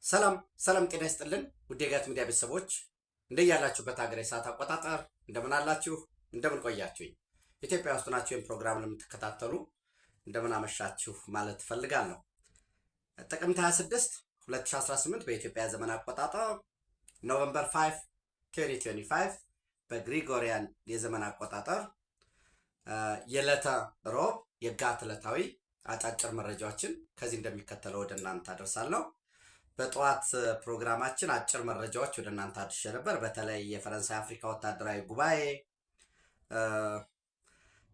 ሰላም ሰላም ጤና ይስጥልን ውድ የጋት ሚዲያ ቤተሰቦች እንደያላችሁበት ሀገር የሰዓት አቆጣጠር እንደምን አላችሁ እንደምን ቆያችሁኝ ኢትዮጵያ ውስጥ ናችሁ ይህን ፕሮግራም ለምትከታተሉ እንደምን አመሻችሁ ማለት ፈልጋለሁ። ጥቅምት 26 2018 በኢትዮጵያ ዘመን አቆጣጠር ኖቬምበር 5 2025 በግሪጎሪያን የዘመን አቆጣጠር የዕለተ ሮብ የጋት ዕለታዊ አጫጭር መረጃዎችን ከዚህ እንደሚከተለው ወደ እናንተ አደርሳለሁ። በጠዋት ፕሮግራማችን አጭር መረጃዎች ወደ እናንተ አድርሼ ነበር። በተለይ የፈረንሳይ አፍሪካ ወታደራዊ ጉባኤ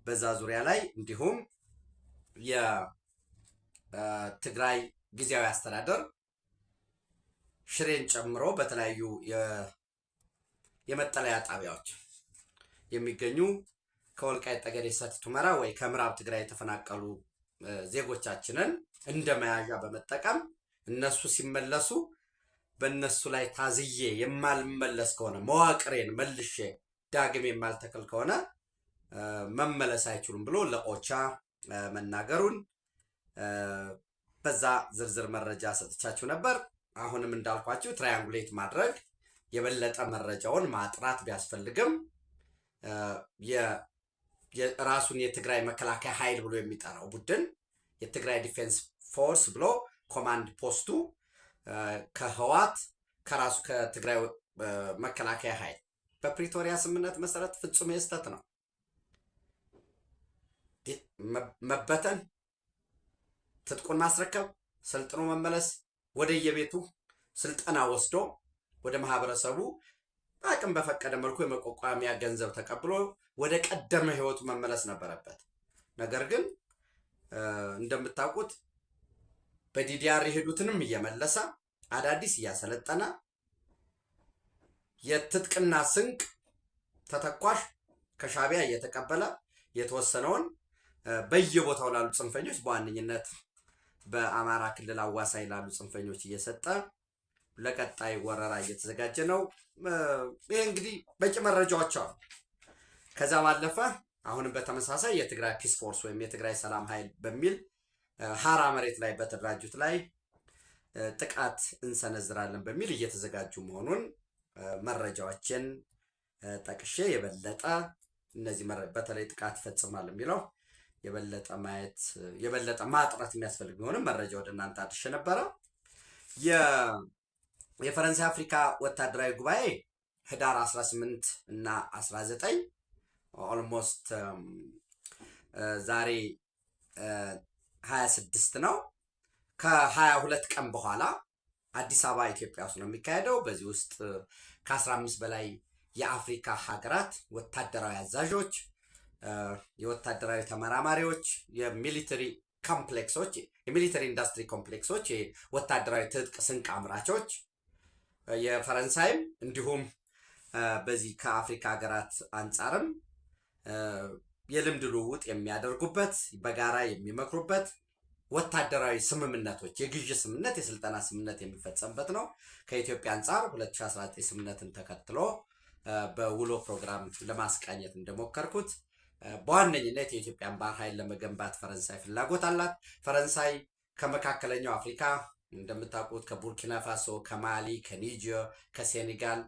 በዛ ዙሪያ ላይ እንዲሁም የትግራይ ጊዜያዊ አስተዳደር ሽሬን ጨምሮ በተለያዩ የመጠለያ ጣቢያዎች የሚገኙ ከወልቃይት ጠገዴ ሰቲት ሁመራ ወይ ከምዕራብ ትግራይ የተፈናቀሉ ዜጎቻችንን እንደ መያዣ በመጠቀም እነሱ ሲመለሱ በእነሱ ላይ ታዝዬ የማልመለስ ከሆነ መዋቅሬን መልሼ ዳግም የማልተክል ከሆነ መመለስ አይችሉም ብሎ ለኦቻ መናገሩን በዛ ዝርዝር መረጃ ሰጥቻችሁ ነበር። አሁንም እንዳልኳችሁ ትራያንጉሌት ማድረግ የበለጠ መረጃውን ማጥራት ቢያስፈልግም የራሱን የትግራይ መከላከያ ኃይል ብሎ የሚጠራው ቡድን የትግራይ ዲፌንስ ፎርስ ብሎ ኮማንድ ፖስቱ ከህዋት ከራሱ ከትግራይ መከላከያ ኃይል በፕሪቶሪያ ስምምነት መሰረት ፍጹም የስተት ነው። መበተን፣ ትጥቁን ማስረከብ፣ ሰልጥኖ መመለስ፣ ወደ የቤቱ ስልጠና ወስዶ ወደ ማህበረሰቡ አቅም በፈቀደ መልኩ የመቋቋሚያ ገንዘብ ተቀብሎ ወደ ቀደመ ህይወቱ መመለስ ነበረበት። ነገር ግን እንደምታውቁት በዲዲአር የሄዱትንም እየመለሰ አዳዲስ እያሰለጠነ የትጥቅና ስንቅ ተተኳሽ ከሻቢያ እየተቀበለ የተወሰነውን በየቦታው ላሉ ጽንፈኞች በዋነኝነት በአማራ ክልል አዋሳኝ ላሉ ጽንፈኞች እየሰጠ ለቀጣይ ወረራ እየተዘጋጀ ነው። ይሄ እንግዲህ በቂ መረጃዎች አሉ። ከዛ ባለፈ አሁንም በተመሳሳይ የትግራይ ፒስ ፎርስ ወይም የትግራይ ሰላም ኃይል በሚል ሀራ መሬት ላይ በተደራጁት ላይ ጥቃት እንሰነዝራለን በሚል እየተዘጋጁ መሆኑን መረጃዎችን ጠቅሼ የበለጠ እነዚህ በተለይ ጥቃት ይፈጽማል የሚለው የበለጠ ማየት የበለጠ ማጥራት የሚያስፈልግ ቢሆንም መረጃ ወደ እናንተ አድርሼ ነበረ። የፈረንሳይ አፍሪካ ወታደራዊ ጉባኤ ህዳር 18 እና 19 ኦልሞስት ዛሬ 26 ነው። ከ22 ቀን በኋላ አዲስ አበባ ኢትዮጵያ ውስጥ ነው የሚካሄደው። በዚህ ውስጥ ከ15 በላይ የአፍሪካ ሀገራት ወታደራዊ አዛዦች፣ የወታደራዊ ተመራማሪዎች፣ የሚሊተሪ ኮምፕሌክሶች፣ የሚሊተሪ ኢንዱስትሪ ኮምፕሌክሶች፣ የወታደራዊ ትጥቅ ስንቅ አምራቾች የፈረንሳይም እንዲሁም በዚህ ከአፍሪካ ሀገራት አንጻርም የልምድ ልውውጥ የሚያደርጉበት በጋራ የሚመክሩበት ወታደራዊ ስምምነቶች የግዥ ስምምነት የስልጠና ስምምነት የሚፈጸምበት ነው። ከኢትዮጵያ አንጻር 2019 ስምምነትን ተከትሎ በውሎ ፕሮግራም ለማስቃኘት እንደሞከርኩት በዋነኝነት የኢትዮጵያን ባህር ኃይል ለመገንባት ፈረንሳይ ፍላጎት አላት። ፈረንሳይ ከመካከለኛው አፍሪካ እንደምታውቁት ከቡርኪና ፋሶ፣ ከማሊ፣ ከኒጀር፣ ከሴኔጋል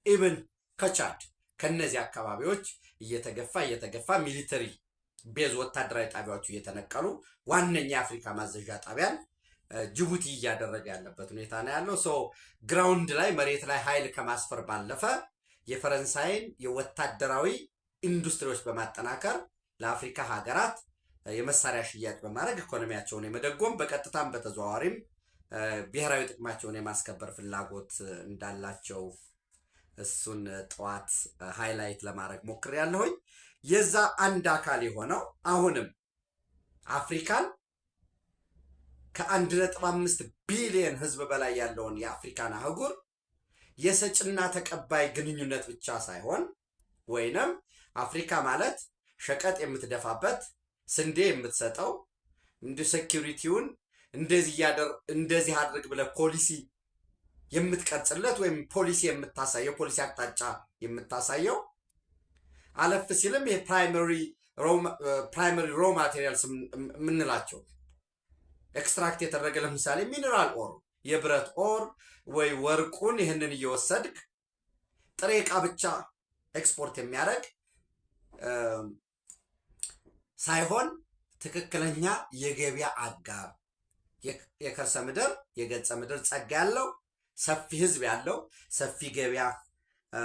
ኢብን ከቻድ ከነዚህ አካባቢዎች እየተገፋ ሚሊተሪ ቤዝ ወታደራዊ ጣቢያዎቹ እየተነቀሉ ዋነኛ የአፍሪካ ማዘዣ ጣቢያን ጅቡቲ እያደረገ ያለበት ሁኔታ ነው ያለው። ግራውንድ ላይ መሬት ላይ ኃይል ከማስፈር ባለፈ የፈረንሳይን የወታደራዊ ኢንዱስትሪዎች በማጠናከር ለአፍሪካ ሀገራት የመሳሪያ ሽያጭ በማድረግ ኢኮኖሚያቸውን የመደጎም በቀጥታም በተዘዋዋሪም ብሔራዊ ጥቅማቸውን የማስከበር ፍላጎት እንዳላቸው እሱን ጠዋት ሃይላይት ለማድረግ ሞክሬያለሁኝ። የዛ አንድ አካል የሆነው አሁንም አፍሪካን ከ1.5 ቢሊዮን ህዝብ በላይ ያለውን የአፍሪካን አህጉር የሰጭና ተቀባይ ግንኙነት ብቻ ሳይሆን ወይንም አፍሪካ ማለት ሸቀጥ የምትደፋበት ስንዴ የምትሰጠው እንደ ሴኩሪቲውን እንደዚህ አድርግ ብለህ ፖሊሲ የምትቀርጽለት ወይም ፖሊሲ የምታሳየው ፖሊሲ አቅጣጫ የምታሳየው አለፍ ሲልም የፕራይመሪ ሮ ማቴሪያልስ የምንላቸው ኤክስትራክት የተደረገ ለምሳሌ ሚነራል ኦር የብረት ኦር ወይ ወርቁን ይህንን እየወሰድክ ጥሬ ዕቃ ብቻ ኤክስፖርት የሚያደርግ ሳይሆን ትክክለኛ የገበያ አጋር የከርሰ ምድር የገጸ ምድር ጸጋ ያለው ሰፊ ህዝብ ያለው ሰፊ ገበያ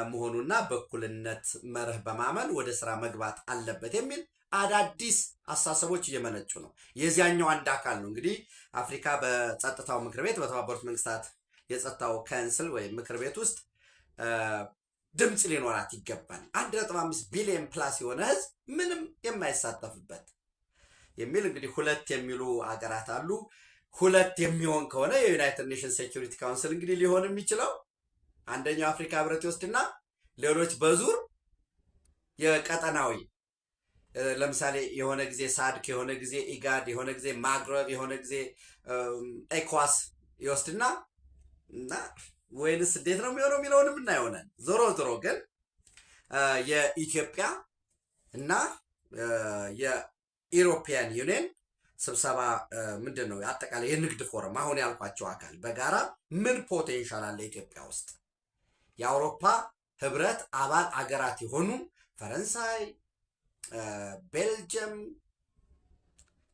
መሆኑና በእኩልነት መርህ በማመን ወደ ስራ መግባት አለበት የሚል አዳዲስ አስተሳሰቦች እየመነጩ ነው። የዚያኛው አንድ አካል ነው እንግዲህ አፍሪካ በጸጥታው ምክር ቤት በተባበሩት መንግስታት የጸጥታው ካውንስል ወይም ምክር ቤት ውስጥ ድምፅ ሊኖራት ይገባል። 1.5 ቢሊዮን ፕላስ የሆነ ህዝብ ምንም የማይሳተፍበት የሚል እንግዲህ ሁለት የሚሉ አገራት አሉ። ሁለት የሚሆን ከሆነ የዩናይትድ ኔሽንስ ሴኩሪቲ ካውንስል እንግዲህ ሊሆን የሚችለው አንደኛው አፍሪካ ህብረት ይወስድና ሌሎች በዙር የቀጠናዊ ለምሳሌ የሆነ ጊዜ ሳድክ፣ የሆነ ጊዜ ኢጋድ፣ የሆነ ጊዜ ማግረብ፣ የሆነ ጊዜ ኤኳስ ይወስድና እና ወይንስ እንዴት ነው የሚሆነው የሚለውንም እናየሆናል። ዞሮ ዞሮ ግን የኢትዮጵያ እና የኢሮፒያን ዩኒየን ስብሰባ ምንድን ነው አጠቃላይ የንግድ ፎረም አሁን ያልኳቸው አካል በጋራ ምን ፖቴንሻል አለ ኢትዮጵያ ውስጥ የአውሮፓ ህብረት አባል አገራት የሆኑ ፈረንሳይ፣ ቤልጅየም፣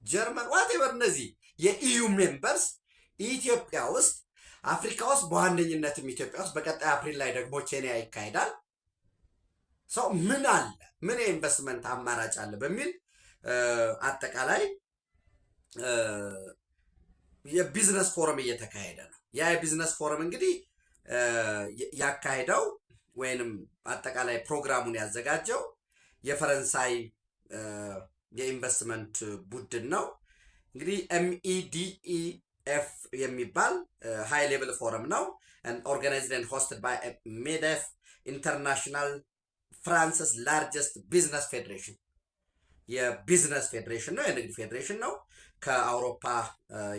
ጀርመን ዋቴቨር እነዚህ የኢዩ ሜምበርስ ኢትዮጵያ ውስጥ አፍሪካ ውስጥ በዋነኝነትም ኢትዮጵያ ውስጥ በቀጣይ አፕሪል ላይ ደግሞ ኬንያ ይካሄዳል። ሰው ምን አለ ምን የኢንቨስትመንት አማራጭ አለ በሚል አጠቃላይ የቢዝነስ ፎረም እየተካሄደ ነው። ያ የቢዝነስ ፎረም እንግዲህ ያካሄደው ወይንም አጠቃላይ ፕሮግራሙን ያዘጋጀው የፈረንሳይ የኢንቨስትመንት ቡድን ነው። እንግዲህ MEDEF የሚባል ሃይ ሌቭል ፎረም ነው። ኦርጋናይዝድ ኤንድ ሆስትድ ባይ ሜዴፍ ኢንተርናሽናል ፍራንስስ ላርጀስት ቢዝነስ ፌዴሬሽን የቢዝነስ ፌዴሬሽን ነው፣ የንግድ ፌዴሬሽን ነው። ከአውሮፓ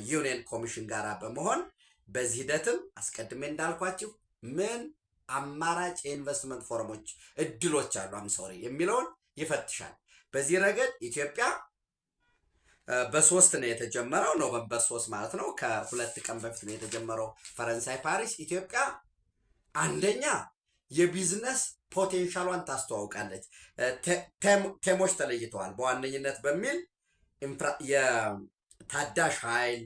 ዩኒየን ኮሚሽን ጋር በመሆን በዚህ ሂደትም አስቀድሜ እንዳልኳችሁ ምን አማራጭ የኢንቨስትመንት ፎረሞች እድሎች አሉ አምሶሪ የሚለውን ይፈትሻል። በዚህ ረገድ ኢትዮጵያ በ3 ነው የተጀመረው፣ ኖቨምበር 3 ማለት ነው። ከ2 ቀን በፊት ነው የተጀመረው ፈረንሳይ ፓሪስ። ኢትዮጵያ አንደኛ የቢዝነስ ፖቴንሻሏን ታስተዋውቃለች። ቴሞች ተለይተዋል። በዋነኝነት በሚል የታዳሽ ኃይል፣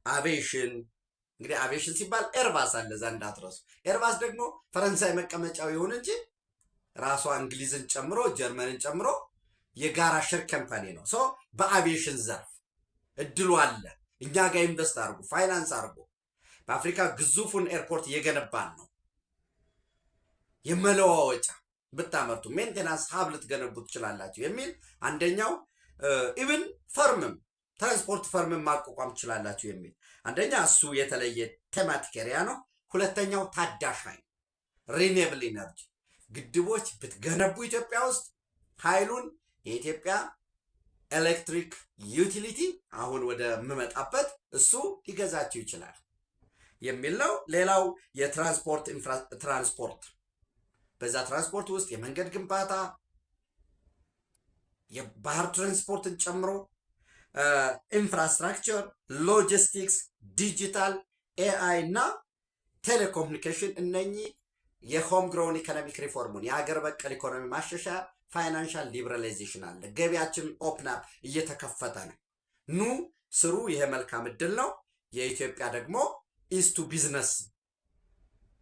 አቪዬሽን እንግዲህ አቪዬሽን ሲባል ኤርባስ አለ እዛ እንዳትረሱ። ኤርባስ ደግሞ ፈረንሳይ መቀመጫው ይሁን እንጂ ራሷ እንግሊዝን ጨምሮ ጀርመንን ጨምሮ የጋራ ሸር ካምፓኒ ነው። ሶ በአቪዬሽን ዘርፍ እድሉ አለ። እኛ ጋር ኢንቨስት አድርጉ፣ ፋይናንስ አድርጉ። በአፍሪካ ግዙፉን ኤርፖርት እየገነባን ነው። የመለዋወጫ ብታመርቱ ሜንቴናንስ ሀብ ልትገነቡ ትችላላችሁ የሚል አንደኛው። ኢቭን ፈርምም ትራንስፖርት ፈርምም ማቋቋም ትችላላችሁ የሚል አንደኛ እሱ የተለየ ቴማቲክ ኤሪያ ነው። ሁለተኛው ታዳሽ ኃይል ሪኒዌብል ኢነርጂ ግድቦች ብትገነቡ ኢትዮጵያ ውስጥ ኃይሉን የኢትዮጵያ ኤሌክትሪክ ዩቲሊቲ አሁን ወደ ምመጣበት እሱ ሊገዛችሁ ይችላል የሚል ነው። ሌላው ትራንስፖርት በዛ ትራንስፖርት ውስጥ የመንገድ ግንባታ የባህር ትራንስፖርትን ጨምሮ ኢንፍራስትራክቸር፣ ሎጂስቲክስ፣ ዲጂታል፣ ኤአይ እና ቴሌኮሙኒኬሽን እነኚህ የሆም ግሮውን ኢኮኖሚክ ሪፎርሙን የሀገር በቀል ኢኮኖሚ ማሻሻያ ፋይናንሻል ሊበራላይዜሽን አለ። ገቢያችንን ኦፕን አፕ እየተከፈተ ነው። ኑ ስሩ። ይሄ መልካም እድል ነው። የኢትዮጵያ ደግሞ ኢስቱ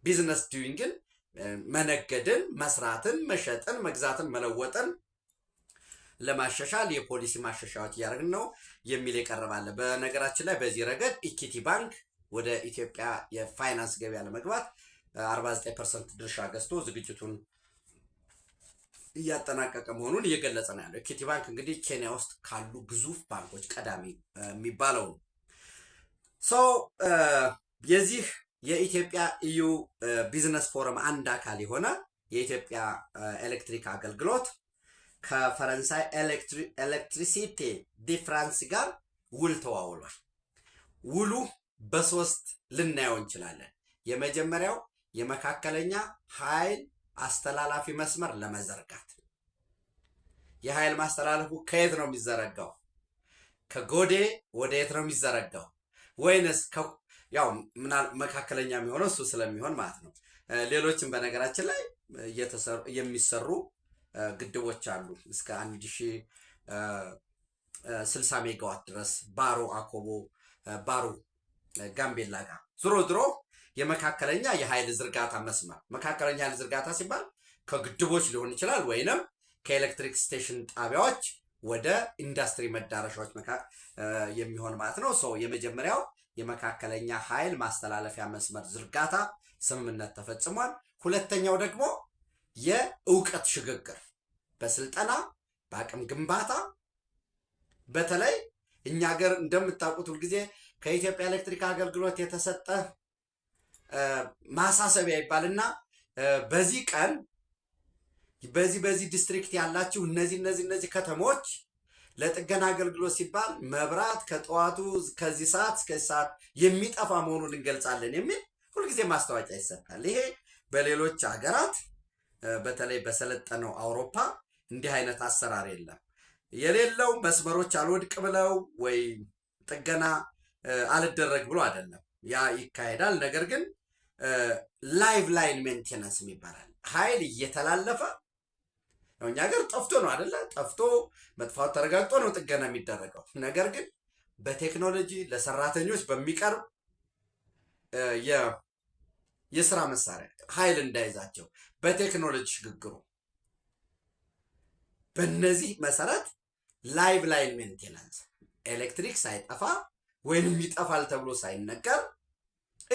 ቢዝነስ ዱዊንግን መነገድን፣ መስራትን፣ መሸጥን፣ መግዛትን፣ መለወጥን ለማሻሻል የፖሊሲ ማሻሻያዎች እያደረግን ነው የሚል የቀረባለ። በነገራችን ላይ በዚህ ረገድ ኢኩዊቲ ባንክ ወደ ኢትዮጵያ የፋይናንስ ገበያ ለመግባት 49% ድርሻ ገዝቶ ዝግጅቱን እያጠናቀቀ መሆኑን እየገለጸ ነው ያለው። ኢኩዊቲ ባንክ እንግዲህ ኬንያ ውስጥ ካሉ ግዙፍ ባንኮች ቀዳሚ የሚባለው ነው። የዚህ የኢትዮጵያ ኢዩ ቢዝነስ ፎረም አንድ አካል የሆነ የኢትዮጵያ ኤሌክትሪክ አገልግሎት ከፈረንሳይ ኤሌክትሪሲቲ ዲ ፍራንስ ጋር ውል ተዋውሏል። ውሉ በ3 ልናየው እንችላለን። የመጀመሪያው የመካከለኛ ኃይል አስተላላፊ መስመር ለመዘርጋት። የኃይል ማስተላለፉ ከየት ነው የሚዘረጋው? ከጎዴ ወደ የት ነው የሚዘረጋው? ወይንስ ያው መካከለኛ የሚሆነው እሱ ስለሚሆን ማለት ነው። ሌሎችም በነገራችን ላይ የሚሰሩ ግድቦች አሉ እስከ 1060 ሜጋዋት ድረስ ባሮ አኮቦ፣ ባሮ ጋምቤላ ጋር ዝሮ ዝሮ የመካከለኛ የኃይል ዝርጋታ መስመር። መካከለኛ ኃይል ዝርጋታ ሲባል ከግድቦች ሊሆን ይችላል ወይንም ከኤሌክትሪክ ስቴሽን ጣቢያዎች ወደ ኢንዱስትሪ መዳረሻዎች የሚሆን ማለት ነው። ሰው የመጀመሪያው የመካከለኛ ኃይል ማስተላለፊያ መስመር ዝርጋታ ስምምነት ተፈጽሟል። ሁለተኛው ደግሞ የእውቀት ሽግግር በስልጠና በአቅም ግንባታ በተለይ እኛ ሀገር እንደምታውቁት ሁልጊዜ ከኢትዮጵያ ኤሌክትሪክ አገልግሎት የተሰጠ ማሳሰቢያ ይባልና በዚህ ቀን በዚህ ዲስትሪክት ያላችሁ እነዚህ ከተሞች ለጥገና አገልግሎት ሲባል መብራት ከጠዋቱ ከዚህ ሰዓት እስከ ሰዓት የሚጠፋ መሆኑን እንገልጻለን የሚል ሁልጊዜ ማስታወቂያ ይሰጣል። ይሄ በሌሎች ሀገራት በተለይ በሰለጠነው አውሮፓ እንዲህ አይነት አሰራር የለም። የሌለው መስመሮች አልወድቅ ብለው ወይ ጥገና አልደረግ ብሎ አይደለም፣ ያ ይካሄዳል። ነገር ግን ላይቭ ላይን ሜንቴናንስ ይባላል። ኃይል እየተላለፈ ነው። እኛ ሀገር ጠፍቶ ነው አይደለ? ጠፍቶ መጥፋቱ ተረጋግጦ ነው ጥገና የሚደረገው። ነገር ግን በቴክኖሎጂ ለሰራተኞች በሚቀርብ የስራ መሳሪያ ኃይል እንዳይዛቸው በቴክኖሎጂ ሽግግሩ በእነዚህ መሰረት ላይቭ ላይን ሜንቴናንስ ኤሌክትሪክ ሳይጠፋ ወይንም ይጠፋል ተብሎ ሳይነገር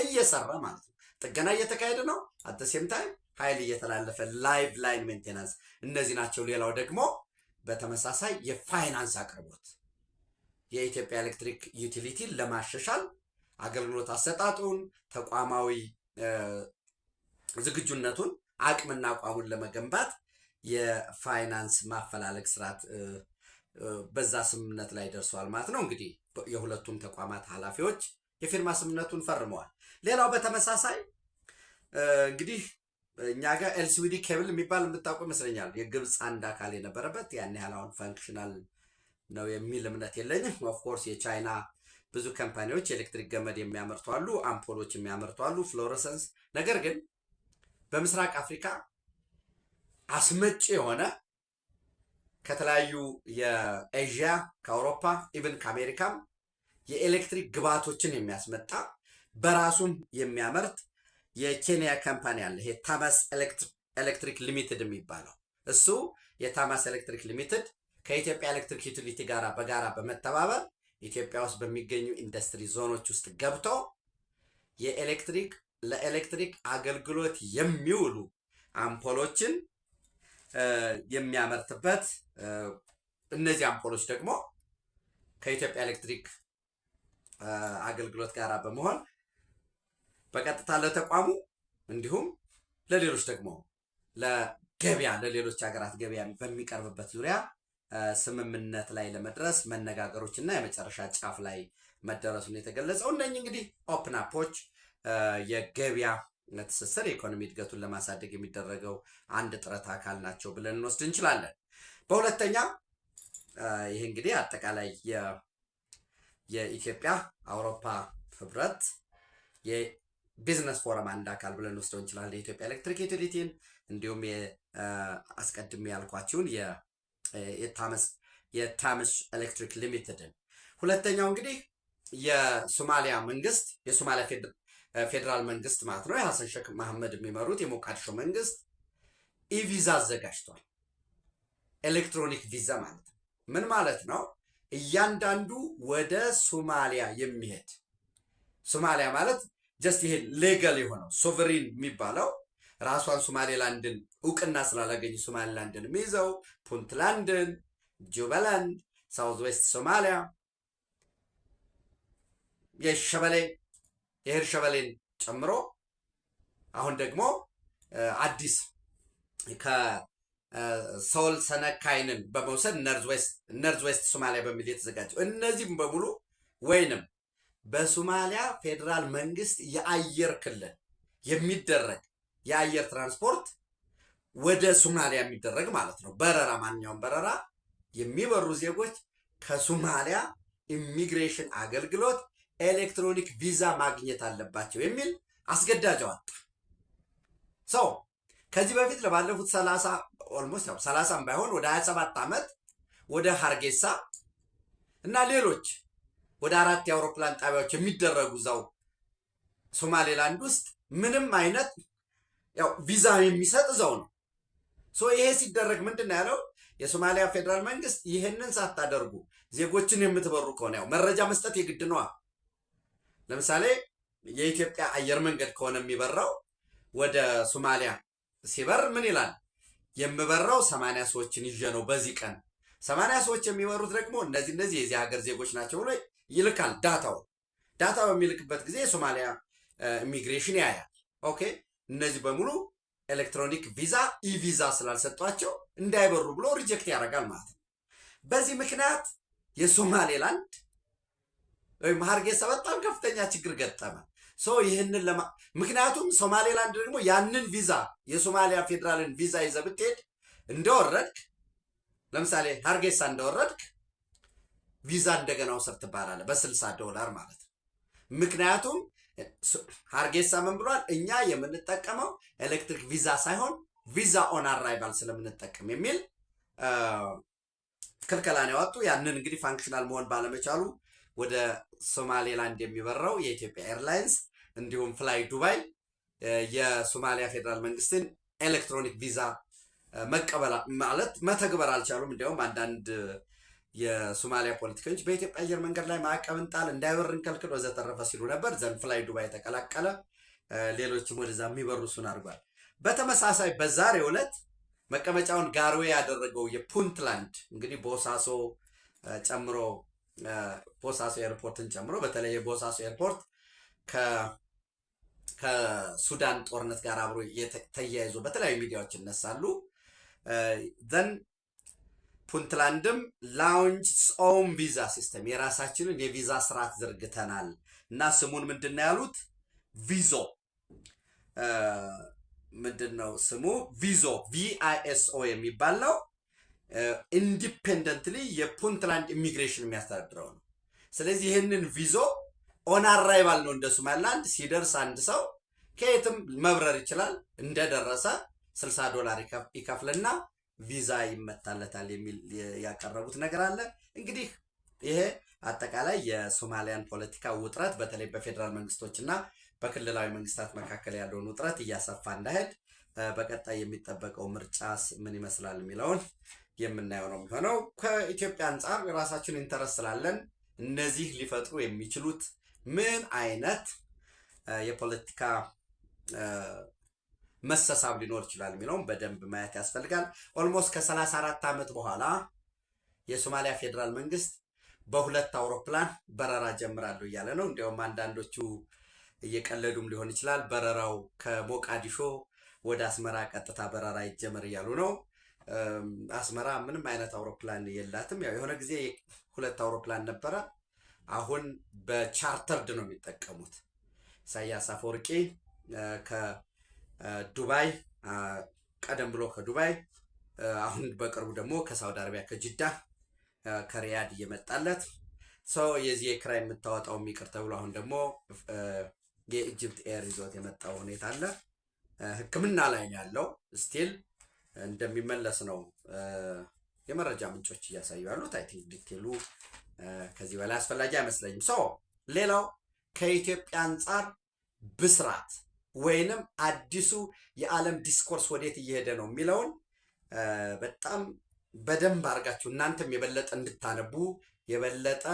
እየሰራ ማለት ነው። ጥገና እየተካሄደ ነው። አት ዘ ሴም ታይም ኃይል እየተላለፈ ላይቭ ላይን ሜንቴናንስ እነዚህ ናቸው። ሌላው ደግሞ በተመሳሳይ የፋይናንስ አቅርቦት የኢትዮጵያ ኤሌክትሪክ ዩቲሊቲን ለማሻሻል አገልግሎት አሰጣጡን፣ ተቋማዊ ዝግጁነቱን፣ አቅምና አቋሙን ለመገንባት የፋይናንስ ማፈላለግ ስርዓት በዛ ስምምነት ላይ ደርሰዋል ማለት ነው። እንግዲህ የሁለቱም ተቋማት ኃላፊዎች የፊርማ ስምምነቱን ፈርመዋል። ሌላው በተመሳሳይ እንግዲህ እኛ ጋር ኤልሲዲ ኬብል የሚባል የምታውቁ ይመስለኛል። የግብፅ አንድ አካል የነበረበት ያን ያህል አሁን ፈንክሽናል ነው የሚል እምነት የለኝም። ኦፍኮርስ የቻይና ብዙ ካምፓኒዎች ኤሌክትሪክ ገመድ የሚያመርቱ አሉ፣ አምፖሎች የሚያመርቱ አሉ፣ ፍሎረሰንስ። ነገር ግን በምስራቅ አፍሪካ አስመጪ የሆነ ከተለያዩ የኤዥያ ከአውሮፓ ኢቭን ከአሜሪካም የኤሌክትሪክ ግብዓቶችን የሚያስመጣ በራሱም የሚያመርት የኬንያ ካምፓኒ አለ። ይሄ ታማስ ኤሌክትሪክ ሊሚትድ የሚባለው እሱ የታማስ ኤሌክትሪክ ሊሚትድ ከኢትዮጵያ ኤሌክትሪክ ዩቲሊቲ ጋር በጋራ በመተባበር ኢትዮጵያ ውስጥ በሚገኙ ኢንዱስትሪ ዞኖች ውስጥ ገብቶ ለኤሌክትሪክ አገልግሎት የሚውሉ አምፖሎችን የሚያመርትበት እነዚህ አምፖሎች ደግሞ ከኢትዮጵያ ኤሌክትሪክ አገልግሎት ጋር በመሆን በቀጥታ ለተቋሙ እንዲሁም ለሌሎች ደግሞ ለገበያ ለሌሎች ሀገራት ገበያ በሚቀርብበት ዙሪያ ስምምነት ላይ ለመድረስ መነጋገሮች እና የመጨረሻ ጫፍ ላይ መደረሱን የተገለጸው። እነኚህ እንግዲህ ኦፕን አፖች የገበያ ትስስር የኢኮኖሚ እድገቱን ለማሳደግ የሚደረገው አንድ ጥረት አካል ናቸው ብለን እንወስድ እንችላለን። በሁለተኛ ይህ እንግዲህ አጠቃላይ የኢትዮጵያ አውሮፓ ህብረት የቢዝነስ ፎረም አንድ አካል ብለን እንወስደው እንችላለን። የኢትዮጵያ ኤሌክትሪክ ዩቲሊቲን እንዲሁም አስቀድሜ ያልኳቸውን የታምስ ኤሌክትሪክ ሊሚትድን። ሁለተኛው እንግዲህ የሶማሊያ መንግስት የሶማሊያ ፌዴራል መንግስት ማለት ነው የሐሰን ሼክ መሐመድ የሚመሩት የሞቃዲሾ መንግስት ኢቪዛ አዘጋጅቷል። ኤሌክትሮኒክ ቪዛ ማለት ነው። ምን ማለት ነው? እያንዳንዱ ወደ ሶማሊያ የሚሄድ ሶማሊያ ማለት ጀስት ይሄ ሌጋል የሆነው ሶቨሪን የሚባለው ራሷን ሶማሌላንድን እውቅና ስላላገኘ ሶማሌላንድን የሚይዘው ፑንትላንድን፣ ጁባላንድ፣ ሳውዝ ዌስት ሶማሊያ፣ የሂር ሸበሌን ጨምሮ አሁን ደግሞ አዲስ ከሶል ሰነካይንን በመውሰድ ነርዝ ዌስት ሶማሊያ በሚል የተዘጋጀው እነዚህም በሙሉ ወይንም በሶማሊያ ፌዴራል መንግስት የአየር ክልል የሚደረግ የአየር ትራንስፖርት ወደ ሶማሊያ የሚደረግ ማለት ነው። በረራ ማንኛውም በረራ የሚበሩ ዜጎች ከሶማሊያ ኢሚግሬሽን አገልግሎት ኤሌክትሮኒክ ቪዛ ማግኘት አለባቸው የሚል አስገዳጅ አወጣ። ሰው ከዚህ በፊት ለባለፉት 30 ኦልሞስት 30 ባይሆን ወደ 27 ዓመት ወደ ሀርጌሳ እና ሌሎች ወደ 4 የአውሮፕላን ጣቢያዎች የሚደረጉ ዛው ሶማሌላንድ ውስጥ ምንም አይነት ያው ቪዛ የሚሰጥ ዛው ነው። ይሄ ሲደረግ ምንድነው ያለው የሶማሊያ ፌደራል መንግስት ይህንን ሳታደርጉ ዜጎችን የምትበሩ ከሆነ ያው መረጃ መስጠት የግድ ነው። ለምሳሌ የኢትዮጵያ አየር መንገድ ከሆነ የሚበራው ወደ ሶማሊያ ሲበር ምን ይላል? የምበራው 80 ሰዎችን ይዤ ነው በዚህ ቀን 80 ሰዎች የሚበሩት ደግሞ እነዚህ የዚህ ሀገር ዜጎች ናቸው ብሎ ይልካል። ዳታ በሚልክበት ጊዜ የሶማሊያ ኢሚግሬሽን ያያል። ኦኬ እነዚህ በሙሉ ኤሌክትሮኒክ ቪዛ ኢቪዛ ስላልሰጧቸው እንዳይበሩ ብሎ ሪጀክት ያደርጋል ማለት ነው። በዚህ ምክንያት የሶማሌላንድ ወይም ሀርጌሳ በጣም ከፍተኛ ችግር ገጠመ። ይህንን ምክንያቱም ሶማሌላንድ ደግሞ ያንን ቪዛ የሶማሊያ ፌዴራልን ቪዛ ይዘህ ብትሄድ እንደወረድክ ለምሳሌ ሀርጌሳ እንደወረድክ ቪዛ እንደገና ውሰድ ትባላለህ $60 ማለት ነው። ምክንያቱም ሀርጌሳ ምን ብሏል? እኛ የምንጠቀመው ኤሌክትሪክ ቪዛ ሳይሆን ቪዛ ኦን አራይቫል ስለምንጠቀም የሚል ክልከላን ያወጡ። ያንን እንግዲህ ፋንክሽናል መሆን ባለመቻሉ ወደ ሶማሌላንድ የሚበራው የኢትዮጵያ ኤርላይንስ እንዲሁም ፍላይ ዱባይ የሶማሊያ ፌዴራል መንግስትን ኤሌክትሮኒክ ቪዛ መቀበል ማለት መተግበር አልቻሉም። እንዲያውም አንዳንድ የሶማሊያ ፖለቲከኞች በኢትዮጵያ አየር መንገድ ላይ ማዕቀብ እንጣል፣ እንዳይበር እንከልክል ወዘተረፈ ሲሉ ነበር። ዘን ፍላይ ዱባይ ተቀላቀለ። ሌሎችም ወደዛ የሚበሩ እሱን አድርጓል። በተመሳሳይ በዛሬው ዕለት መቀመጫውን ጋርዌ ያደረገው የፑንትላንድ እንግዲህ ቦሳሶ ጨምሮ ቦሳሶ ኤርፖርትን ጨምሮ በተለይ የቦሳሶ ኤርፖርት ከሱዳን ጦርነት ጋር አብሮ ተያይዞ በተለያዩ ሚዲያዎች ይነሳሉ። ዘን ፑንትላንድም ላውንጅ ኦን ቪዛ ሲስተም የራሳችንን የቪዛ ስርዓት ዘርግተናል እና ስሙን ምንድን ነው ያሉት? ቪዞ ምንድን ነው ስሙ? ቪዞ VISO የሚባል ነው። ኢንዲፔንደንትሊ የፑንትላንድ ኢሚግሬሽን የሚያስተዳድረው ነው። ስለዚህ ይህንን ቪዞ ኦን አራይቫል ነው እንደ ሶማሊላንድ ሲደርስ አንድ ሰው ከየትም መብረር ይችላል። እንደደረሰ $60 ይከፍልና ቪዛ ይመታለታል የሚል ያቀረቡት ነገር አለ። እንግዲህ ይሄ አጠቃላይ የሶማሊያን ፖለቲካ ውጥረት በተለይ በፌዴራል መንግስቶችና በክልላዊ መንግስታት መካከል ያለውን ውጥረት እያሰፋ እንዳይሄድ በቀጣይ የሚጠበቀው ምርጫስ ምን ይመስላል የሚለውን የምናየው ነው የሚሆነው። ከኢትዮጵያ አንጻር የራሳችን ኢንተረስት ስላለን እነዚህ ሊፈጥሩ የሚችሉት ምን አይነት የፖለቲካ መሰሳብ ሊኖር ይችላል የሚለውን በደንብ ማየት ያስፈልጋል። ኦልሞስት ከ34 ዓመት በኋላ የሶማሊያ ፌዴራል መንግስት በ2 አውሮፕላን በረራ ጀምራለሁ እያለ ነው። እንዲያውም አንዳንዶቹ እየቀለዱም ሊሆን ይችላል። በረራው ከሞቃዲሾ ወደ አስመራ ቀጥታ በረራ ይጀመር እያሉ ነው። አስመራ ምንም አይነት አውሮፕላን የላትም። ያው የሆነ ጊዜ 2 አውሮፕላን ነበረ። አሁን በቻርተርድ ነው የሚጠቀሙት። ኢሳያስ አፈወርቂ ከዱባይ ቀደም ብሎ ከዱባይ አሁን በቅርቡ ደግሞ ከሳውዲ አረቢያ ከጅዳ ከሪያድ እየመጣለት ሰው የዚህ የክራይ የምታወጣው የሚቅር ተብሎ አሁን ደግሞ የኢጅፕት ኤር ይዞት የመጣው ሁኔታ አለ። ሕክምና ላይ ነው ያለው። ስቲል እንደሚመለስ ነው የመረጃ ምንጮች እያሳዩ ያሉት። አይ ቲንክ ዲቴሉ ከዚህ በላይ አስፈላጊ አይመስለኝም። ሌላው ከኢትዮጵያ አንጻር ብስራት ወይንም አዲሱ የዓለም ዲስኮርስ ወዴት እየሄደ ነው የሚለውን በጣም በደንብ አድርጋችሁ እናንተም የበለጠ እንድታነቡ የበለጠ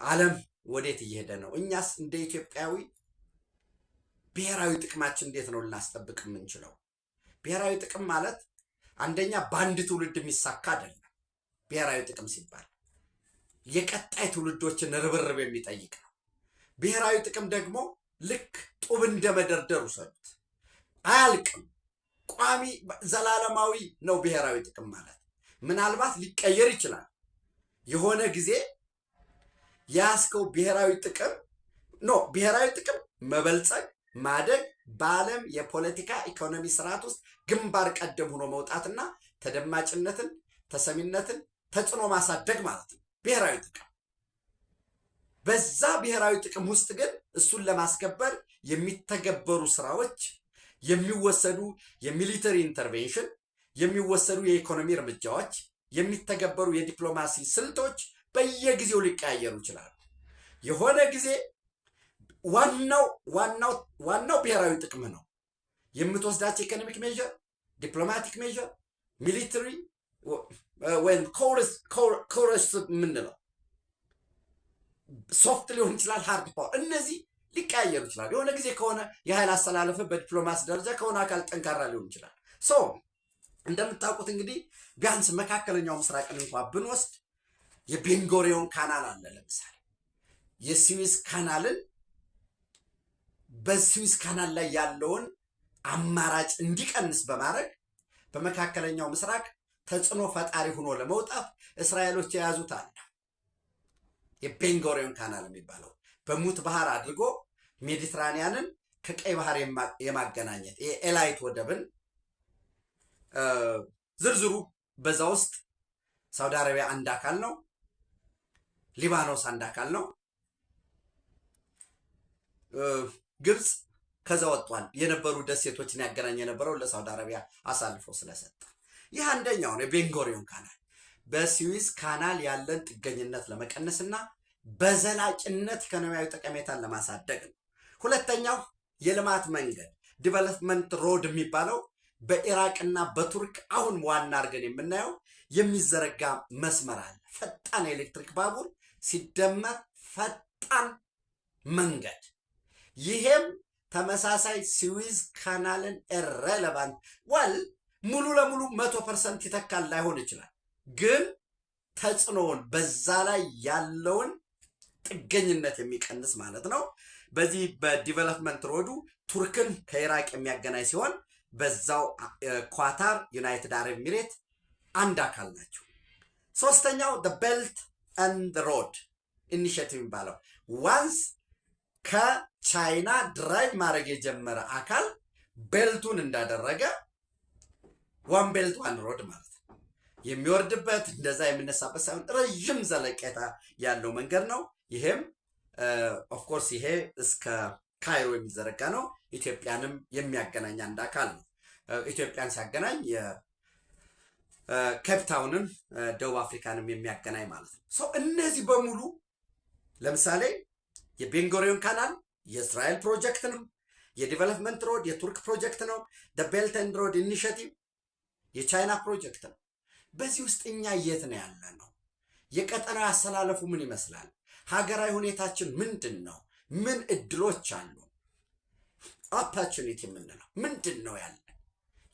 ዓለም ወዴት እየሄደ ነው፣ እኛስ እንደ ኢትዮጵያዊ ብሔራዊ ጥቅማችን እንዴት ነው ልናስጠብቅ የምንችለው? ብሔራዊ ጥቅም ማለት አንደኛ በአንድ ትውልድ የሚሳካ አይደለም። ብሔራዊ ጥቅም ሲባል የቀጣይ ትውልዶችን ርብርብ የሚጠይቅ ነው። ብሔራዊ ጥቅም ደግሞ ልክ ጡብ እንደመደርደር ውሰዱት፣ አያልቅም። ቋሚ ዘላለማዊ ነው ብሔራዊ ጥቅም ማለት። ምናልባት ሊቀየር ይችላል። የሆነ ጊዜ ያስከው ብሔራዊ ጥቅም መበልጸግ፣ ማደግ፣ በዓለም የፖለቲካ ኢኮኖሚ ስርዓት ውስጥ ግንባር ቀደም ሆኖ መውጣትና ተደማጭነትን፣ ተሰሚነትን፣ ተጽዕኖ ማሳደግ ማለት ነው ብሔራዊ ጥቅም። በዛ ብሔራዊ ጥቅም ውስጥ ግን እሱን ለማስከበር የሚተገበሩ ስራዎች፣ የሚወሰዱ የሚሊተሪ ኢንተርቬንሽን፣ የሚወሰዱ የኢኮኖሚ እርምጃዎች፣ የሚተገበሩ የዲፕሎማሲ ስልቶች በየጊዜው ሊቀያየሩ ይችላሉ። የሆነ ጊዜ ዋናው ብሔራዊ ጥቅም ነው የምትወስዳቸው ኢኮኖሚክ ሜዥር፣ ዲፕሎማቲክ ሜዥር፣ ሚሊተሪ ወይም ኮረስ የምንለው ሶፍት ሊሆን ይችላል፣ ሃርድ ፓወር፣ እነዚህ ሊቀያየሩ ይችላል። የሆነ ጊዜ ከሆነ የኃይል አስተላለፍ በዲፕሎማሲ ደረጃ ከሆነ አካል ጠንካራ ሊሆን ይችላል። እንደምታውቁት እንግዲህ ቢያንስ መካከለኛው ምስራቅን እንኳን ብንወስድ የቤንጎሪዮን ካናል አለ። ለምሳሌ የስዊዝ ካናልን በስዊዝ ካናል ላይ ያለውን አማራጭ እንዲቀንስ በማድረግ በመካከለኛው ምስራቅ ተጽዕኖ ፈጣሪ ሆኖ ለመውጣት እስራኤሎች የያዙት አለ። የቤንጎሪዮን ካናል የሚባለው በሙት ባህር አድርጎ ሜዲትራኒያንን ከቀይ ባህር የማገናኘት የኤላይት ወደብን ዝርዝሩ በዛ ውስጥ ሳውዲ አረቢያ አንድ አካል ነው። ሊባኖስ አንድ አካል ነው። ግብፅ ከዛ ወጥቷል። የነበሩ ደሴቶችን ያገናኝ የነበረው ለሳውዲ አረቢያ አሳልፎ ስለሰጠ ይህ አንደኛው ነው። የቤንጎሪዮን ካናል በስዊዝ ካናል ያለን ጥገኝነት ለመቀነስና በዘላቂነት ኢኮኖሚያዊ ጠቀሜታን ለማሳደግ ነው። ሁለተኛው የልማት መንገድ ዲቨሎፕመንት ሮድ የሚባለው በኢራቅና በቱርክ አሁን ዋና አድርገን የምናየው የሚዘረጋ መስመር አለ። ፈጣን የኤሌክትሪክ ባቡር ሲደመር ፈጣን መንገድ። ይሄም ተመሳሳይ ስዊዝ ካናልን ኢሬሌቫንት ሙሉ ለሙሉ 100% ይተካል ላይሆን ይችላል፣ ግን ተጽዕኖውን በዛ ላይ ያለውን ጥገኝነት የሚቀንስ ማለት ነው። በዚህ በዲቨሎፕመንት ሮዱ ቱርክን ከኢራቅ የሚያገናኝ ሲሆን በዛው ኳታር፣ ዩናይትድ አረብ ኤሚሬት አንድ አካል ናቸው። ሶስተኛው ቤልት ኤንድ ሮድ ኢኒሺየቲቭ የሚባለው ዋንስ ከቻይና ድራይቭ ማድረግ የጀመረ አካል ቤልቱን እንዳደረገ ዋን ቤልት ዋን ሮድ ማለት ነው። የሚወርድበት እንደዛ የሚነሳበት ሳይሆን ረዥም ዘለቄታ ያለው መንገድ ነው። ይሄም ኦፍኮርስ ይሄ እስከ ካይሮ የሚዘረጋ ነው። ኢትዮጵያንም የሚያገናኝ አንድ አካል ነው። ኢትዮጵያን ሲያገናኝ ኬፕታውንን ደቡብ አፍሪካንም የሚያገናኝ ማለት ነው። እነዚህ በሙሉ ለምሳሌ የቤንጎሪዮን ካናል የእስራኤል ፕሮጀክት ነው። የዲቨሎፕመንት ሮድ የቱርክ ፕሮጀክት ነው። ቤልት ኤንድ ሮድ ኢኒሺየቲቭ የቻይና ፕሮጀክት ነው። በዚህ ውስጥ እኛ የት ነው ያለ ነው? የቀጠናዊ አሰላለፉ ምን ይመስላል? ሀገራዊ ሁኔታችን ምንድን ነው? ምን እድሎች አሉ? ኦፖርቹኒቲ የምንለው ምንድን ነው ያለን?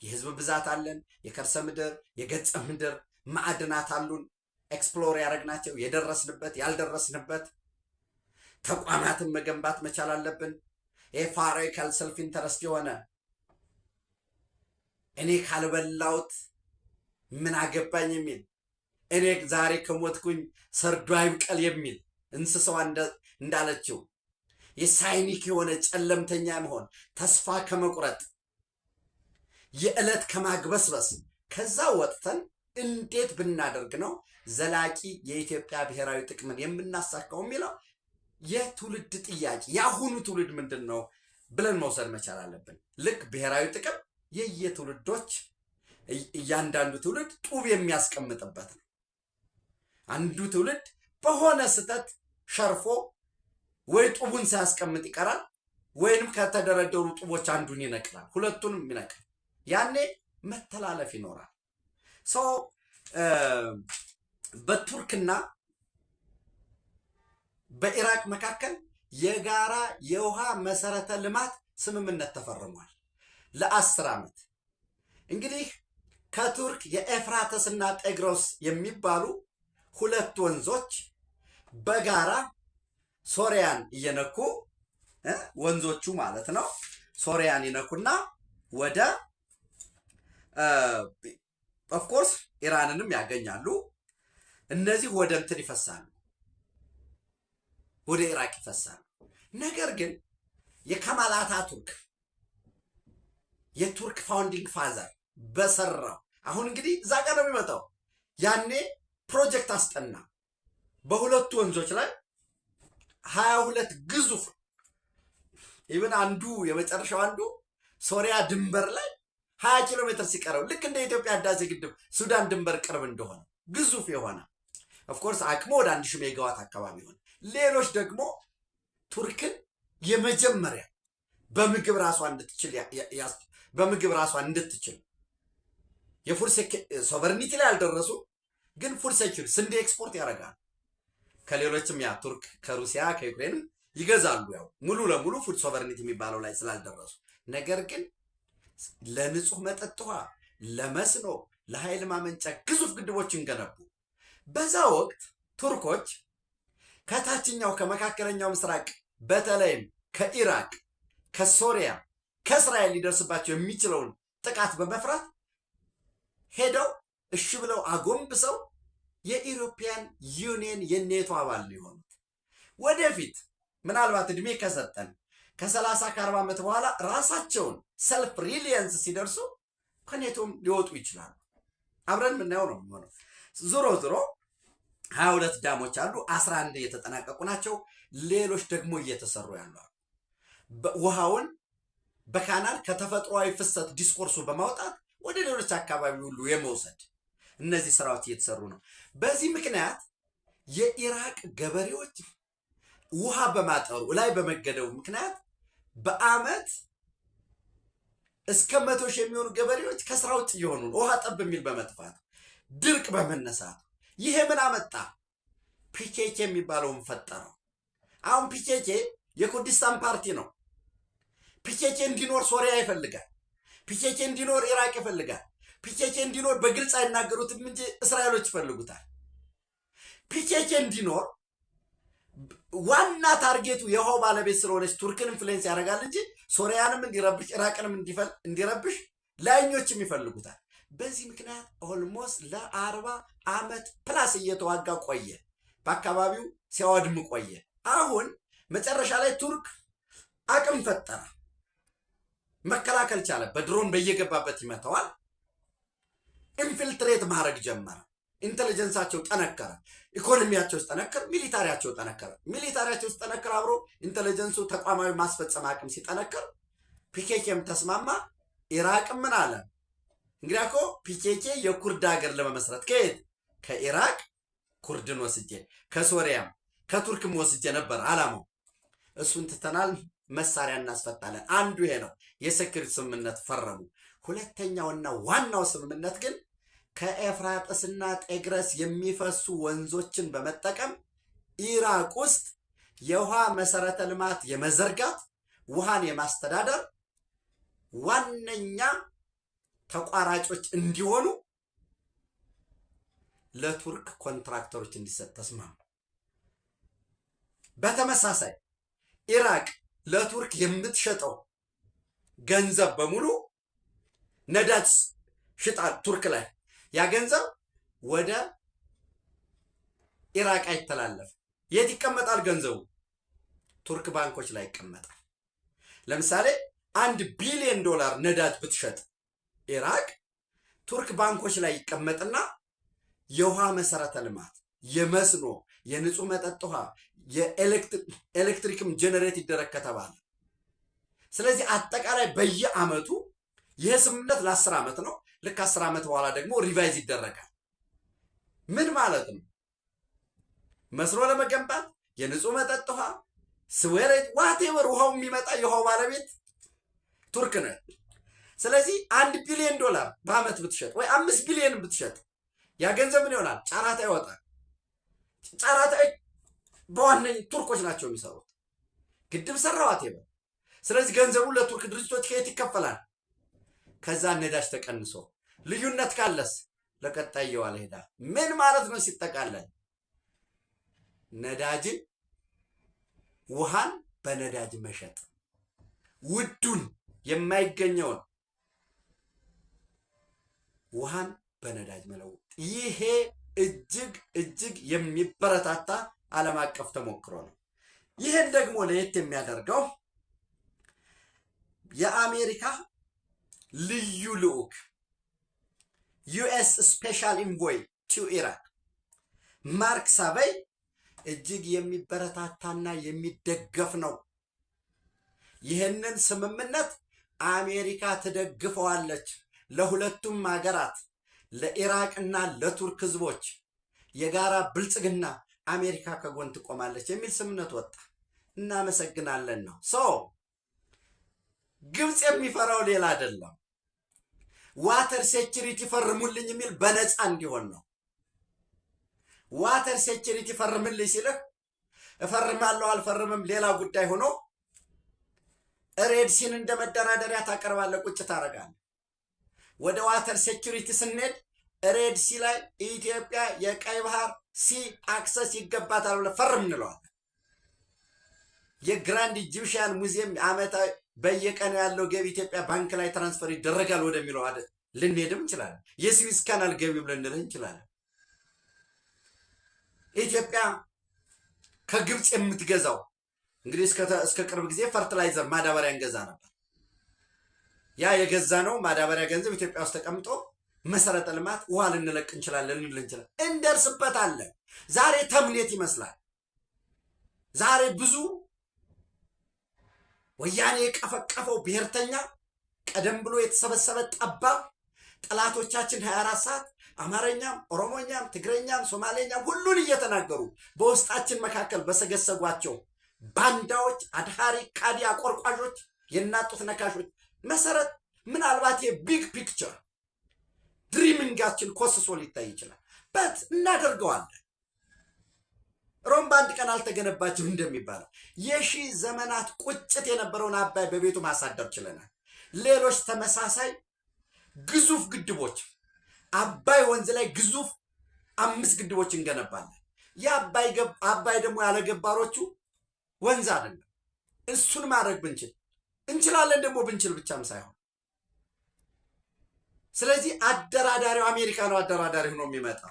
የህዝብ ብዛት አለን። የከርሰ ምድር የገጸ ምድር ማዕድናት አሉን። ኤክስፕሎር ያደረግናቸው የደረስንበት ያልደረስንበት ተቋማትን መገንባት መቻል አለብን። የፋሪካል ሰልፍ ኢንተረስት የሆነ እኔ ካልበላውት ምን አገባኝ የሚል እኔ ዛሬ ከሞትኩኝ ሰርዶ አይብቀል የሚል እንስሳዋ እንዳለችው የሳይኒክ የሆነ ጨለምተኛ መሆን፣ ተስፋ ከመቁረጥ፣ የዕለት ከማግበስበስ ከዛ ወጥተን እንዴት ብናደርግ ነው ዘላቂ የኢትዮጵያ ብሔራዊ ጥቅምን የምናሳካው የሚለው የትውልድ ጥያቄ። የአሁኑ ትውልድ ምንድን ነው ብለን መውሰድ መቻል አለብን። ልክ ብሔራዊ ጥቅም የየትውልዶች እያንዳንዱ ትውልድ ጡብ የሚያስቀምጥበት ነው። አንዱ ትውልድ በሆነ ስህተት ሸርፎ ወይ ጡቡን ሳያስቀምጥ ይቀራል፣ ወይንም ከተደረደሩ ጡቦች አንዱን ይነቅላል፣ ሁለቱንም ይነቅል። ያኔ መተላለፍ ይኖራል። በቱርክና በኢራቅ መካከል የጋራ የውሃ መሰረተ ልማት ስምምነት ተፈርሟል ለ10 ዓመት። እንግዲህ ከቱርክ የኤፍራተስና ጤግሮስ የሚባሉ ሁለት ወንዞች በጋራ ሶሪያን እየነኩ ወንዞቹ ማለት ነው ሶሪያን ይነኩና ወደ ኦፍኮርስ ኢራንንም ያገኛሉ። እነዚህ ወደ እንትን ይፈሳሉ፣ ወደ ኢራቅ ይፈሳሉ። ነገር ግን የከማል አታቱርክ የቱርክ ፋውንዲንግ ፋዘር በሰራው አሁን እንግዲህ እዛ ጋር ነው የሚመጣው። ያኔ ፕሮጀክት አስጠና በሁለቱ ወንዞች ላይ 22 ግዙፍ ኢቭን አንዱ የመጨረሻው አንዱ ሶሪያ ድንበር ላይ 20 ኪሎ ሜትር ሲቀረው ልክ እንደ ኢትዮጵያ ህዳሴ ግድብ ሱዳን ድንበር ቅርብ እንደሆነ ግዙፍ የሆነ ኦፍኮርስ አቅሙ ወደ 1000 ሜጋዋት አካባቢ ሆነ። ሌሎች ደግሞ ቱርክን የመጀመሪያ በምግብ ራሷን እንድትችል የፉድ ሶቨርኒቲ ላይ ያልደረሱ ግን ፉድ ሴኩሪቲ ስንዴ ኤክስፖርት ያደርጋል። ከሌሎችም ያ ቱርክ ከሩሲያ ከዩክሬንም ይገዛሉ። ያው ሙሉ ለሙሉ ፉድ ሶቨርኒቲ የሚባለው ላይ ስላልደረሱ፣ ነገር ግን ለንጹህ መጠጥ ውሃ፣ ለመስኖ፣ ለኃይል ማመንጫ ግዙፍ ግድቦችን ገነቡ። በዛ ወቅት ቱርኮች ከታችኛው ከመካከለኛው ምስራቅ በተለይም ከኢራቅ፣ ከሶሪያ፣ ከእስራኤል ሊደርስባቸው የሚችለውን ጥቃት በመፍራት ሄደው እሺ ብለው አጎንብሰው የኢሮፒያን ዩኒየን የኔቶ አባል ሊሆኑት ወደፊት ምናልባት እድሜ ከሰጠን ከ30 ከ40 ዓመት በኋላ ራሳቸውን ሰልፍ ሪሊየንስ ሲደርሱ ከኔቶም ሊወጡ ይችላሉ። አብረን የምናየው ነው የሚሆነው። ዞሮ ዞሮ 22 ዳሞች አሉ። 11 እየተጠናቀቁ ናቸው። ሌሎች ደግሞ እየተሰሩ ያሉ ውሃውን በካናል ከተፈጥሯዊ ፍሰት ዲስኮርሱ በማውጣት ወደ ሌሎች አካባቢ ሁሉ የመውሰድ እነዚህ ስራዎች እየተሰሩ ነው። በዚህ ምክንያት የኢራቅ ገበሬዎች ውሃ በማጠሩ ላይ በመገደቡ ምክንያት በአመት እስከ 100 ሺህ የሚሆኑ ገበሬዎች ከስራ ውጭ እየሆኑ ነው። ውሃ ጠብ የሚል በመጥፋት ድርቅ በመነሳቱ ይሄ ምን አመጣ? ፒኬኬ የሚባለውን ፈጠረው። አሁን ፒኬኬ የኩርዲስታን ፓርቲ ነው። ፒኬኬ እንዲኖር ሶሪያ ይፈልጋል። ፒኬኬ እንዲኖር ኢራቅ ይፈልጋል። ፒኬኬ እንዲኖር በግልጽ አይናገሩትም እንጂ እስራኤሎች ይፈልጉታል። ፒኬኬ እንዲኖር ዋና ታርጌቱ የውሃው ባለቤት ስለሆነች ቱርክን ኢንፍሉዌንስ ያደርጋል እንጂ ሶሪያንም እንዲረብሽ ኢራቅንም እንዲረብሽ ላይኞችም ይፈልጉታል። በዚህ ምክንያት ኦልሞስት ለ40 ዓመት ፕላስ እየተዋጋ ቆየ። በአካባቢው ሲያወድም ቆየ። አሁን መጨረሻ ላይ ቱርክ አቅም ፈጠረ፣ መከላከል ቻለ። በድሮን በየገባበት ይመታዋል። ኢንፊልትሬት ማድረግ ጀመረ። ኢንቴሊጀንሳቸው ጠነከረ፣ ኢኮኖሚያቸው ሲጠነክር ሚሊታሪያቸው ጠነከረ። ሚሊታሪያቸው ሲጠነክር አብሮ ኢንቴሊጀንሱ ተቋማዊ ማስፈጸም አቅም ሲጠነክር ፒኬኬም ተስማማ። ኢራቅም ምን አለ? እንግዲህ እኮ ፒኬኬ የኩርድ ሀገር ለመመስረት ከየት ከኢራቅ ኩርድን ወስጄ ከሶሪያም ከቱርክም ወስጄ ነበር አላማው። እሱን ትተናል፣ መሳሪያ እናስፈታለን። አንዱ ይሄ ነው። የሴኩሪቲ ስምምነት ፈረሙ። ሁለተኛውና ዋናው ስምምነት ግን ከኤፍራጥስና ጤግረስ የሚፈሱ ወንዞችን በመጠቀም ኢራቅ ውስጥ የውሃ መሰረተ ልማት የመዘርጋት ውሃን የማስተዳደር ዋነኛ ተቋራጮች እንዲሆኑ ለቱርክ ኮንትራክተሮች እንዲሰጥ ተስማሙ። በተመሳሳይ ኢራቅ ለቱርክ የምትሸጠው ገንዘብ በሙሉ ነዳጅ ሽጣ ቱርክ ላይ ያ ገንዘብ ወደ ኢራቅ አይተላለፍ። የት ይቀመጣል ገንዘቡ? ቱርክ ባንኮች ላይ ይቀመጣል። ለምሳሌ $1 ቢሊዮን ነዳጅ ብትሸጥ ኢራቅ ቱርክ ባንኮች ላይ ይቀመጥና የውሃ መሰረተ ልማት፣ የመስኖ፣ የንጹህ መጠጥ ውሃ፣ የኤሌክትሪክም ጀነሬት ይደረግ ከተባለ ስለዚህ አጠቃላይ በየአመቱ ይህ ስምምነት ለ10 ዓመት ነው። ልክ 10 ዓመት በኋላ ደግሞ ሪቫይዝ ይደረጋል። ምን ማለት ነው? መስኖ ለመገንባት የንጹህ መጠጥ ውሃ፣ ስዌሬጅ፣ ዋቴቨር ውሃው የሚመጣ የውሃው ባለቤት ቱርክ ነች። ስለዚህ $1 ቢሊዮን በአመት ብትሸጥ ወይ 5 ቢሊዮን ብትሸጥ ያ ገንዘብ ምን ይሆናል? ጨረታ ይወጣል። ጨረታ በዋነኝ ቱርኮች ናቸው የሚሰሩት። ግድብ ሰራዋት ይበል። ስለዚህ ገንዘቡ ለቱርክ ድርጅቶች ከየት ይከፈላል? ከዛ ነዳጅ ተቀንሶ ልዩነት ካለስ ለቀጣይ እየዋለ ሄዳል። ምን ማለት ነው ሲጠቃለል? ነዳጅን ውሃን በነዳጅ መሸጥ፣ ውዱን የማይገኘውን ውሃን በነዳጅ መለወጥ። ይሄ እጅግ እጅግ የሚበረታታ ዓለም አቀፍ ተሞክሮ ነው። ይህን ደግሞ ለየት የሚያደርገው የአሜሪካ ልዩ ልዑክ ዩኤስ ስፔሻል ኢንቮይ ቱ ኢራቅ ማርክ ሳቬይ እጅግ የሚበረታታና የሚደገፍ ነው። ይህንን ስምምነት አሜሪካ ትደግፈዋለች። ለሁለቱም ሀገራት ለኢራቅና ለቱርክ ህዝቦች የጋራ ብልጽግና አሜሪካ ከጎን ትቆማለች የሚል ስምምነት ወጣ። እናመሰግናለን ነው። ግብፅ የሚፈራው ሌላ አይደለም። ዋተር ሴኪሪቲ ፈርሙልኝ የሚል በነፃ እንዲሆን ነው። ዋተር ሴኪሪቲ ፈርምልኝ ሲልህ እፈርማለሁ አልፈርምም ሌላ ጉዳይ ሆኖ ሬድሲን እንደ መደራደሪያ ታቀርባለህ፣ ቁጭ ታደርጋለህ። ወደ ዋተር ሴኪሪቲ ስንሄድ ሬድሲ ላይ ኢትዮጵያ የቀይ ባህር ሲ አክሰስ ይገባታል ብለህ ፈርም እንለዋለን። የግራንድ ኢጂፕሽያን ሙዚየም ዓመታዊ በየቀኑ ያለው ገቢ ኢትዮጵያ ባንክ ላይ ትራንስፈር ይደረጋል ወደሚለው አይደል ልንሄድም እንችላለን። የስዊዝ ካናል ገቢ ብለን ልንልህ እንችላለን። ኢትዮጵያ ከግብፅ የምትገዛው እንግዲህ እስከ ቅርብ ጊዜ ፈርቲላይዘር ማዳበሪያ እንገዛ ነበር። ያ የገዛ ነው ማዳበሪያ ገንዘብ ኢትዮጵያ ውስጥ ተቀምጦ መሰረተ ልማት ውሃ ልንለቅ እንችላለን እንችላለን፣ እንደርስበታለን። ዛሬ ተምኔት ይመስላል። ዛሬ ብዙ ወያኔ የቀፈቀፈው ብሔርተኛ ቀደም ብሎ የተሰበሰበ ጠባብ ጠላቶቻችን 24 ሰዓት አማርኛም፣ ኦሮሞኛም፣ ትግረኛም፣ ሶማሌኛም ሁሉን እየተናገሩ በውስጣችን መካከል በሰገሰጓቸው ባንዳዎች፣ አድሃሪ፣ ካዲ፣ አቆርቋዦች፣ የናጡት ነካሾች መሰረት ምናልባት የቢግ ፒክቸር ድሪሚንጋችን ኮስሶ ሊታይ ይችላል። በት እናደርገዋለን። ሮም በአንድ ቀን አልተገነባችም እንደሚባለው የሺህ ዘመናት ቁጭት የነበረውን አባይ በቤቱ ማሳደር ችለናል። ሌሎች ተመሳሳይ ግዙፍ ግድቦች አባይ ወንዝ ላይ ግዙፍ 5 ግድቦች እንገነባለን። አባይ ደግሞ ያለገባሮቹ ወንዝ አይደለም። እሱን ማድረግ ብንችል እንችላለን፣ ደግሞ ብንችል ብቻም ሳይሆን። ስለዚህ አደራዳሪው አሜሪካ ነው። አደራዳሪ ሆኖ የሚመጣ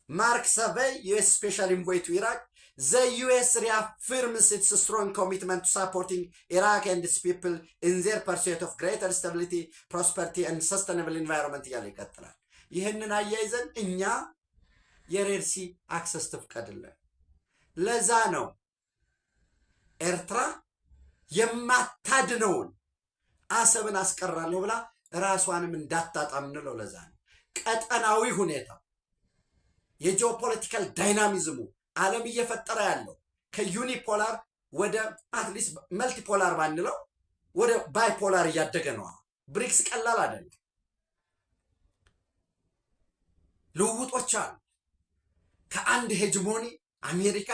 ማርክ ሰቬይ ዩኤስ ስፔሻል ኢንቮይ ቱ ኢራቅ ዘ ዩኤስ ሪአፍርምስ ኢትስ ስትሮንግ ኮሚትመንት ቱ ሳፖርቲንግ ኢራቅ ኤንድ ኢትስ ፒፕል ኢን ዜር ፐርሱት ኦፍ ግሬተር ስታቢሊቲ ፕሮስፐሪቲ ኤንድ ሰስተናብል ኢንቫይሮንመንት እያለ ይቀጥላል። ይህንን አያይዘን እኛ የሬድሲ አክሰስ ትፍቀድልን። ለዛ ነው ኤርትራ የማታድነውን አሰብን አስቀራለሁ ብላ ራሷንም እንዳታጣም እንለው። ለዛ ነው ቀጠናዊ ሁኔታ የጂኦፖለቲካል ዳይናሚዝሙ ዓለም እየፈጠረ ያለው ከዩኒፖላር ወደ አትሊስት መልቲፖላር ባንለው ወደ ባይፖላር እያደገ ነው። ብሪክስ ቀላል አይደለም። ልውውጦች አሉ። ከአንድ ሄጅሞኒ አሜሪካ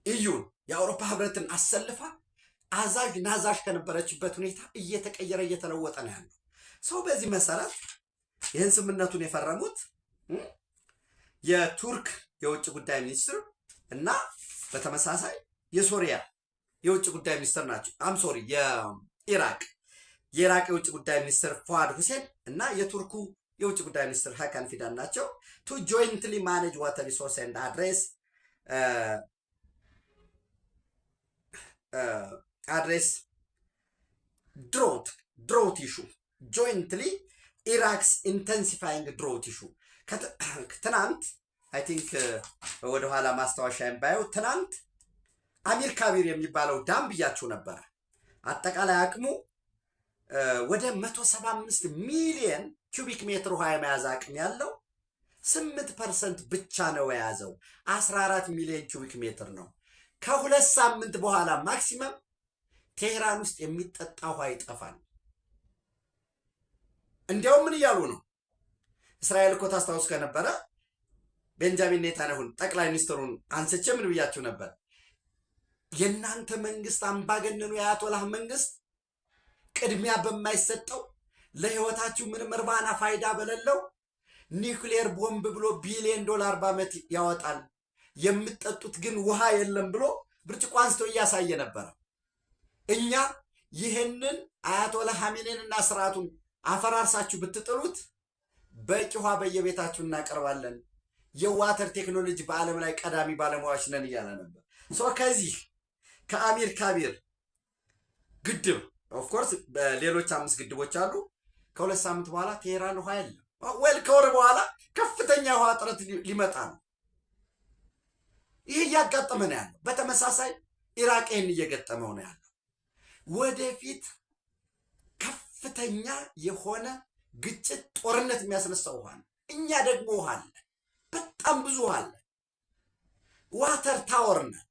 ኢዩን የአውሮፓ ህብረትን አሰልፋ አዛዥ ናዛዥ ከነበረችበት ሁኔታ እየተቀየረ እየተለወጠ ነው ያለው ሰው። በዚህ መሰረት ይህን ስምምነቱን የፈረሙት የቱርክ የውጭ ጉዳይ ሚኒስትር እና በተመሳሳይ የሶሪያ የውጭ ጉዳይ ሚኒስትር ናቸው። የኢራቅ የውጭ ጉዳይ ሚኒስትር ፉአድ ሁሴን እና የቱርኩ የውጭ ጉዳይ ሚኒስትር ሀካን ፊዳን ናቸው። ቱ ጆይንትሊ ማኔጅ ዋተር ሪሶርስ ኤንድ አድሬስ ድሮት ኢሹ ጆይንትሊ ኢራክስ ኢንተንሲፋይንግ ድሮት ኢሹ። ትናንት አይ ቲንክ ወደኋላ ማስታወሻ ባየው ትናንት አሚር ካቢር የሚባለው ዳም ብያችሁ ነበረ። አጠቃላይ አቅሙ ወደ 175 ሚሊዮን ኪዩቢክ ሜትር ውሃ የመያዝ አቅም ያለው 8% ብቻ ነው የያዘው። 14 ሚሊዮን ኪዩቢክ ሜትር ነው። ከ2 ሳምንት በኋላ ማክሲመም ቴህራን ውስጥ የሚጠጣ ውሃ ይጠፋል። እንዲያውም ምን እያሉ ነው? እስራኤል እኮ ታስታውስ ከነበረ ቤንጃሚን ኔታንያሁን ጠቅላይ ሚኒስትሩን አንስቼ ምን ብያችሁ ነበር? የእናንተ መንግስት አምባገነኑ የአያቶላህ መንግስት ቅድሚያ በማይሰጠው ለህይወታችሁ ምንም እርባና ፋይዳ በሌለው ኒውክሌር ቦምብ ብሎ $1 ቢሊዮን በዓመት ያወጣል፣ የምትጠጡት ግን ውሃ የለም ብሎ ብርጭቆ አንስቶ እያሳየ ነበረ። እኛ ይህንን አያቶላህ ኻሜኒንና ስርዓቱን አፈራርሳችሁ ብትጥሉት በቂ ውሃ በየቤታችሁ እናቀርባለን፣ የዋተር ቴክኖሎጂ በዓለም ላይ ቀዳሚ ባለሙያዎች ነን እያለ ነበር። ከዚህ ከአሚር ካቢር ግድብ ኦፍኮርስ ሌሎች 5 ግድቦች አሉ። ከ2 ሳምንት በኋላ ቴህራን ውሃ የለም። ወል ከወር በኋላ ከፍተኛ የውሃ እጥረት ሊመጣ ነው። ይህ እያጋጠመ ነው ያለው። በተመሳሳይ ኢራቅ ይህን እየገጠመው ነው ያለው። ወደፊት ከፍተኛ የሆነ ግጭት፣ ጦርነት የሚያስነሳው ውሃ ነው። እኛ ደግሞ ውሃ አለ፣ በጣም ብዙ ውሃ አለ። ዋተር ታወር ነን፣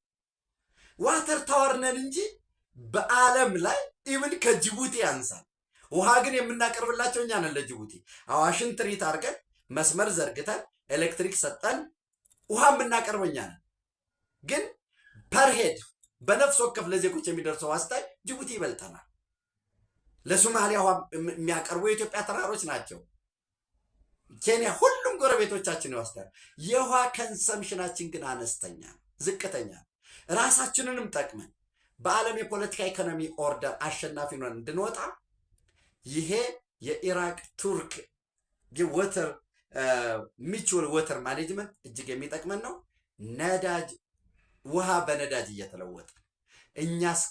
ዋተር ታወር ነን እንጂ በዓለም ላይ ኢብን ከጅቡቲ ያንሳል። ውሃ ግን የምናቀርብላቸው እኛ ነን ለጅቡቲ። አዋሽን ትሪት አድርገን መስመር ዘርግተን ኤሌክትሪክ ሰጠን ውሃ የምናቀርበው እኛ ነን። ግን ፐርሄድ በነፍስ ወከፍ ለዜጎች የሚደርሰው አስታይ ጅቡቲ ይበልጠናል። ለሶማሊያ ውሃ የሚያቀርቡ የኢትዮጵያ ተራሮች ናቸው። ኬንያ፣ ሁሉም ጎረቤቶቻችን ይወስዳል። የውሃ ከንሰምሽናችን ግን አነስተኛ፣ ዝቅተኛ። ራሳችንንም ጠቅመን በዓለም የፖለቲካ ኢኮኖሚ ኦርደር አሸናፊ ሆነን እንድንወጣ ይሄ የኢራቅ ቱርክ ወተር ሚቹዋል ወተር ማኔጅመንት እጅግ የሚጠቅመን ነው። ነዳጅ ውሃ በነዳጅ እየተለወጠ እኛስ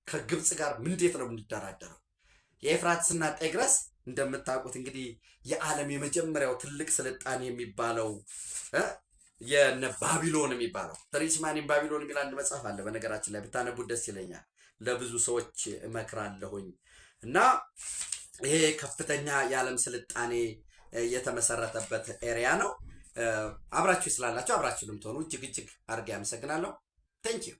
ከግብፅ ጋር እንዴት ነው የምንደራደረው? የኤፍራጥስና ጤግረስ እንደምታውቁት እንግዲህ የዓለም የመጀመሪያው ትልቅ ስልጣኔ የሚባለው የነ ባቢሎን የሚባለው ትሪስማን ኢን ባቢሎን የሚል አንድ መጽሐፍ አለ። በነገራችን ላይ ብታነቡት ደስ ይለኛል። ለብዙ ሰዎች እመክራለሁኝ። እና ይሄ ከፍተኛ የዓለም ስልጣኔ የተመሰረተበት ኤሪያ ነው። አብራችሁ ስላላችሁ አብራችሁንም ትሆኑ እጅግ እጅግ አድርጌ አመሰግናለሁ። ቴንኪዩ